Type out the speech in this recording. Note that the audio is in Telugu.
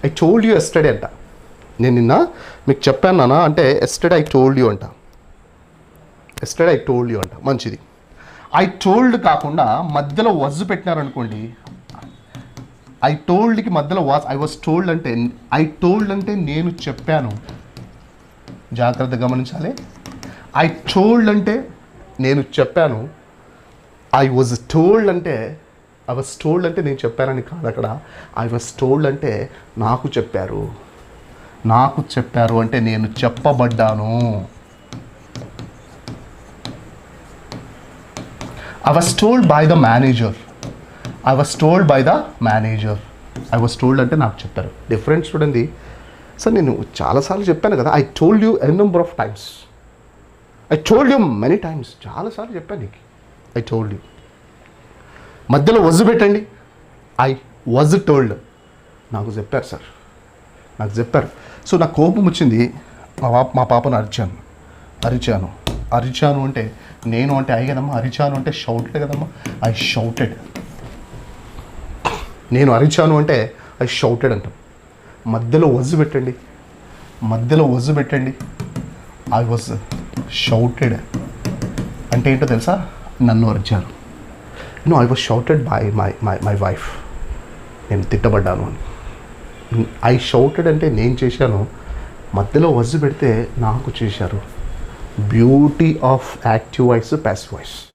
ఐ టోల్డ్ యూ ఎస్టర్డే అంట. నేను నిన్న మీకు చెప్పాను నాన్న అంటే ఎస్టర్డే ఐ టోల్డ్ యూ అంట. ఎస్టర్డే ఐ టోల్డ్ యూ అంట. మంచిది. ఐ టోల్డ్ కాకుండా మధ్యలో వజ్ పెట్టినారనుకోండి, ఐ టోల్డ్కి మధ్యలో ఐ వాజ్ టోల్డ్ అంటే, ఐ టోల్డ్ అంటే నేను చెప్పాను. జాగ్రత్తగా గమనించాలి. ఐ టోల్డ్ అంటే నేను చెప్పాను. ఐ వాజ్ టోల్డ్ అంటే నేను చెప్పానని కాదు అక్కడ. ఐ వాజ్ టోల్డ్ అంటే నాకు చెప్పారు. నాకు చెప్పారు అంటే నేను చెప్పబడ్డాను. I was told by the manager. I was told by the manager. I was told అంటే నాకు చెప్పారు. డిఫరెన్స్ చూడండి సార్. నేను చాలాసార్లు చెప్పాను కదా, I told you N number of times. I told you many times. చాలాసార్లు చెప్పాను నీకు ఐ టోల్డ్ యూ. మధ్యలో వజ్ పెట్టండి. I was told. నాకు చెప్పారు సార్, నాకు చెప్పారు. సో నాకు కోపం వచ్చింది. మా పాపను అరిచాను అంటే నేను అంటే ఐ కదమ్మా. అరిచాను అంటే షౌటెడ్ కదమ్మా. I shouted. నేను అరిచాను అంటే ఐ షౌటెడ్ అంటాం. మధ్యలో వజ్ పెట్టండి. ఐ వాజ్ షౌటెడ్ అంటే ఏంటో తెలుసా? నన్ను అరిచారు. I was shouted by my wife. నేను తిట్టబడ్డాను అని. ఐ షౌటెడ్ అంటే నేను చేశాను. మధ్యలో వజ్ పెడితే నాకు చేశారు. Beauty of active voice, passive voice.